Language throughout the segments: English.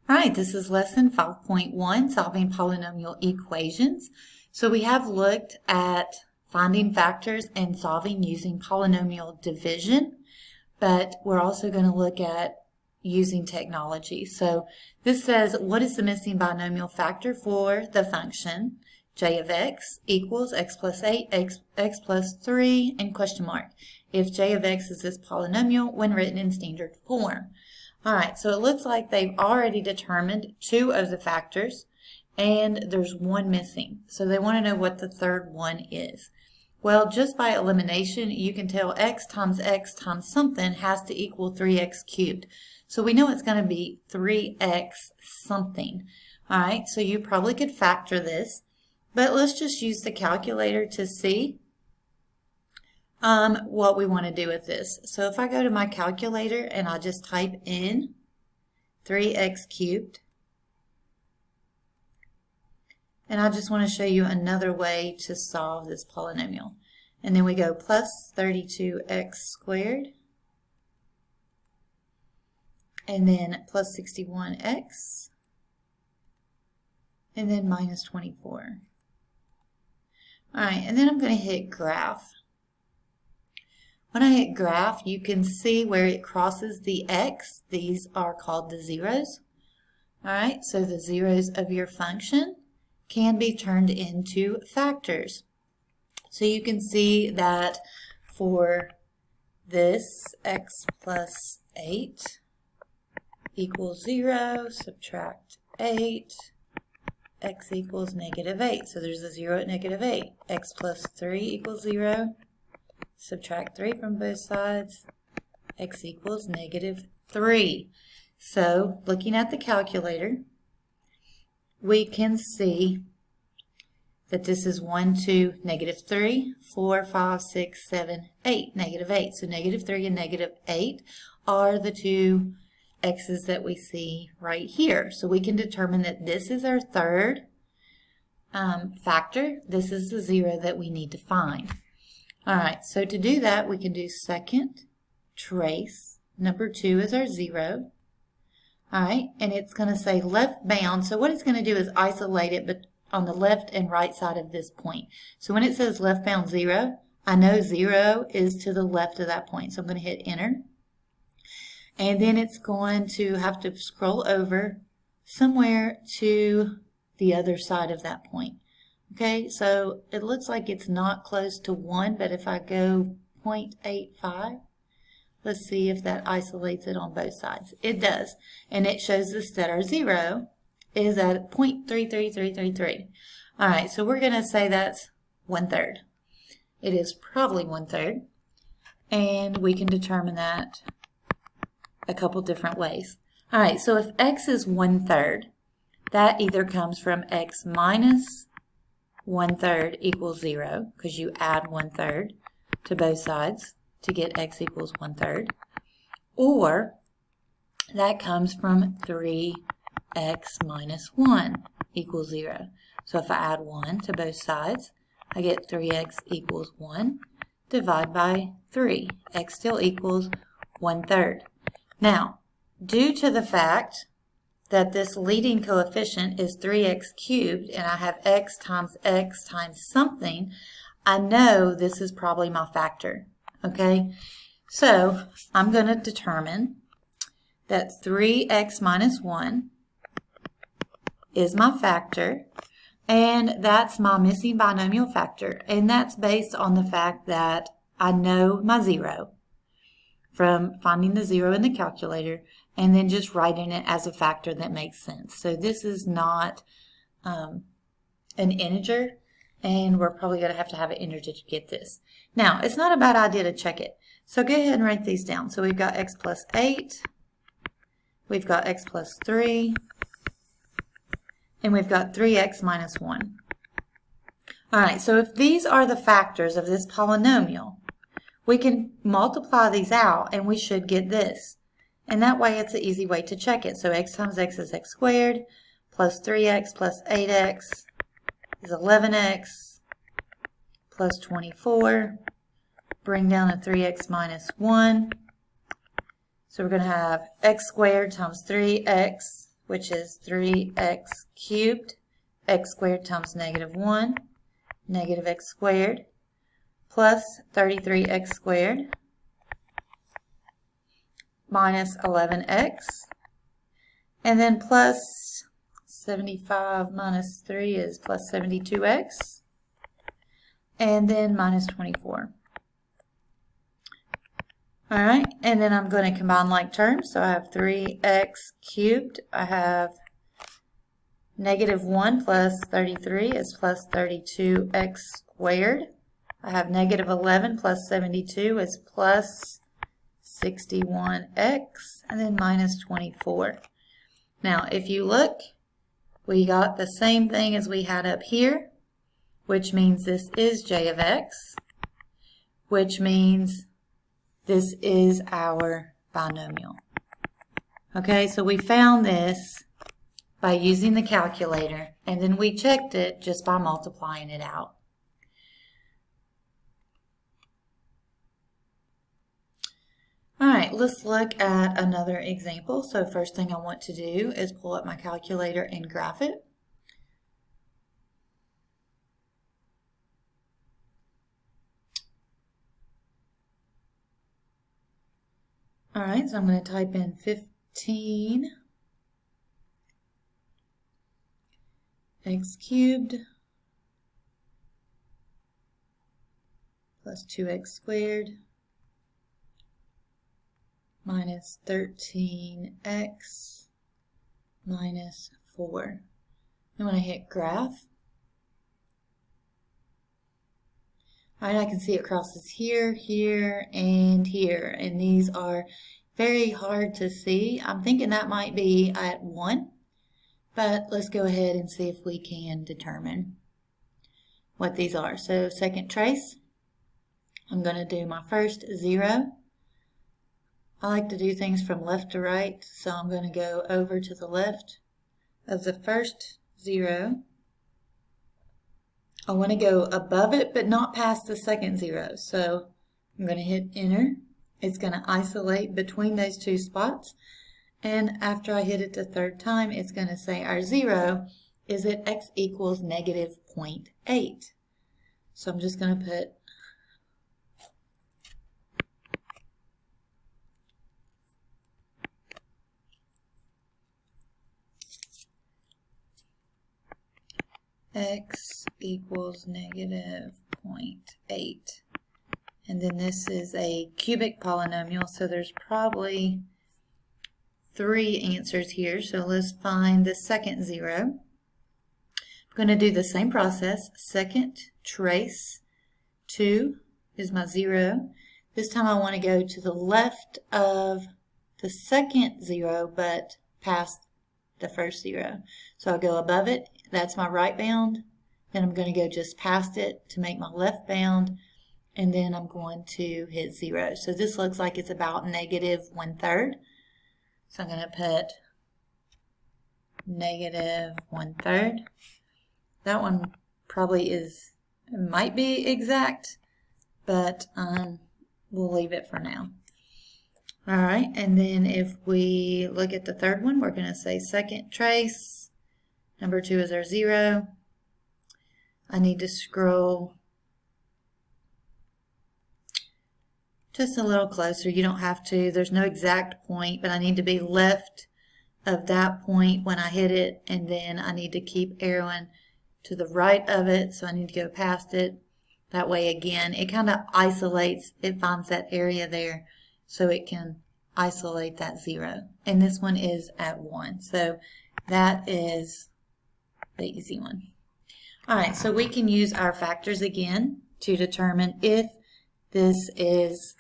All right, this is lesson 5.1, solving polynomial equations. So we have looked at finding factors and solving using polynomial division, but we're also going to look at using technology. So this says, what is the missing binomial factor for the function j of x equals x plus 8, x plus 3, and question mark, if j of x is this polynomial when written in standard form. All right, so it looks like they've already determined two of the factors, and there's one missing. So they want to know what the third one is. Well, just by elimination, you can tell x times something has to equal 3x cubed. So we know it's going to be 3x something. All right, so you probably could factor this, but let's just use the calculator to see what we want to do with this. So if I go to my calculator and I just type in 3x cubed, and I just want to show you another way to solve this polynomial. And then we go plus 32x squared, and then plus 61x, and then minus 24. All right, and then I'm going to hit graph. When I hit graph, you can see where it crosses the x. These are called the zeros. All right, so the zeros of your function can be turned into factors. So you can see that for this x plus 8 equals 0, subtract 8, x equals negative 8. So there's a 0 at negative 8. X plus 3 equals 0. Subtract 3 from both sides, x equals negative 3. So looking at the calculator, we can see that this is 1, 2, negative 3, 4, 5, 6, 7, 8, negative 8. So negative 3 and negative 8 are the two x's that we see right here. So we can determine that this is our third factor. This is the 0 that we need to find. All right, so to do that, we can do second trace. Number 2 is our 0. All right, and it's going to say left bound. So what it's going to do is isolate it but on the left and right side of this point. So when it says left bound 0, I know 0 is to the left of that point. So I'm going to hit enter. And then it's going to have to scroll over somewhere to the other side of that point. Okay, so it looks like it's not close to 1, but if I go 0.85, let's see if that isolates it on both sides. It does, and it shows us that our 0 is at 0.33333. All right, so we're going to say that's 1/3. It is probably 1/3, and we can determine that a couple different ways. All right, so if x is 1/3, that either comes from x minus 1/3 equals 0, because you add 1/3 to both sides to get x equals 1/3, or that comes from 3x minus 1 equals 0. So if I add 1 to both sides, I get 3x equals 1, divide by 3. X still equals 1/3. Now, due to the fact that this leading coefficient is 3x cubed and I have x times something, I know this is probably my factor, okay? So I'm going to determine that 3x minus 1 is my factor, and that's my missing binomial factor, and that's based on the fact that I know my 0 from finding the 0 in the calculator and then just writing it as a factor that makes sense. So this is not an integer, and we're probably going to have an integer to get this. Now, it's not a bad idea to check it. So go ahead and write these down. So we've got x plus 8, we've got x plus 3, and we've got 3x minus 1. All right, so if these are the factors of this polynomial, we can multiply these out and we should get this. And that way it's an easy way to check it. So x times x is x squared, plus 3x plus 8x is 11x, plus 24. Bring down a 3x minus 1. So we're going to have x squared times 3x which is 3x cubed, x squared times -1, negative x squared, plus 33x squared, minus 11x, and then plus 75 minus 3 is plus 72x, and then minus 24. All right, and then I'm going to combine like terms. So I have 3x cubed. I have -1 plus 33 is plus 32x squared. I have -11 plus 72 is plus 61x, and then minus 24. Now, if you look, we got the same thing as we had up here, which means this is j of x, which means this is our binomial. Okay, so we found this by using the calculator, and then we checked it just by multiplying it out. All right, let's look at another example. So first thing I want to do is pull up my calculator and graph it. All right, so I'm going to type in 15 x cubed plus 2x squared minus 13x minus 4. And when I hit graph, all right, I can see it crosses here, here, and here, and these are very hard to see. I'm thinking that might be at 1, but let's go ahead and see if we can determine what these are. So second trace, I'm going to do my first 0. I like to do things from left to right, so I'm going to go over to the left of the first 0. I want to go above it, but not past the second 0. So I'm going to hit enter. It's going to isolate between those two spots. And after I hit it the third time, it's going to say our 0 is at x equals -0.8. So I'm just going to put x equals -0.8. And then this is a cubic polynomial, so there's probably 3 answers here. So let's find the second 0. I'm going to do the same process. Second trace, 2 is my 0. This time I want to go to the left of the second 0, but past the first 0. So I'll go above it. That's my right bound. Then I'm going to go just past it to make my left bound. And then I'm going to hit 0. So this looks like it's about -1/3. So I'm going to put -1/3. That one probably might be exact, but we'll leave it for now. All right, and then if we look at the third one, we're going to say second trace. Number 2 is our 0. I need to scroll just a little closer. You don't have to. There's no exact point, but I need to be left of that point when I hit it, and then I need to keep arrowing to the right of it, so I need to go past it. That way, again, it kind of isolates. It finds that area there, so it can isolate that 0. And this one is at 1. So that is the easy one. All right, so we can use our factors again to determine if this is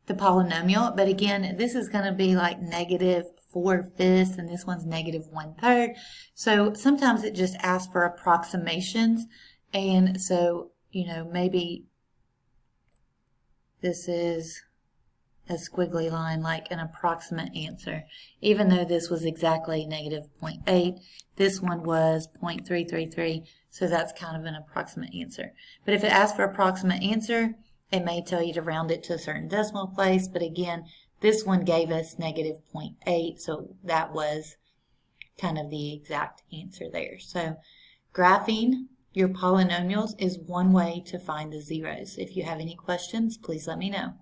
the polynomial. But again, this is going to be like -4/5, and this one's -1/3. So sometimes it just asks for approximations. And so, you know, maybe this is a squiggly line, like an approximate answer. Even though this was exactly -0.8, this one was 0.333, so that's kind of an approximate answer. But if it asks for approximate answer, it may tell you to round it to a certain decimal place, but again, This one gave us negative 0.8, so that was kind of the exact answer there. So graphing your polynomials is one way to find the zeros. If you have any questions, please let me know.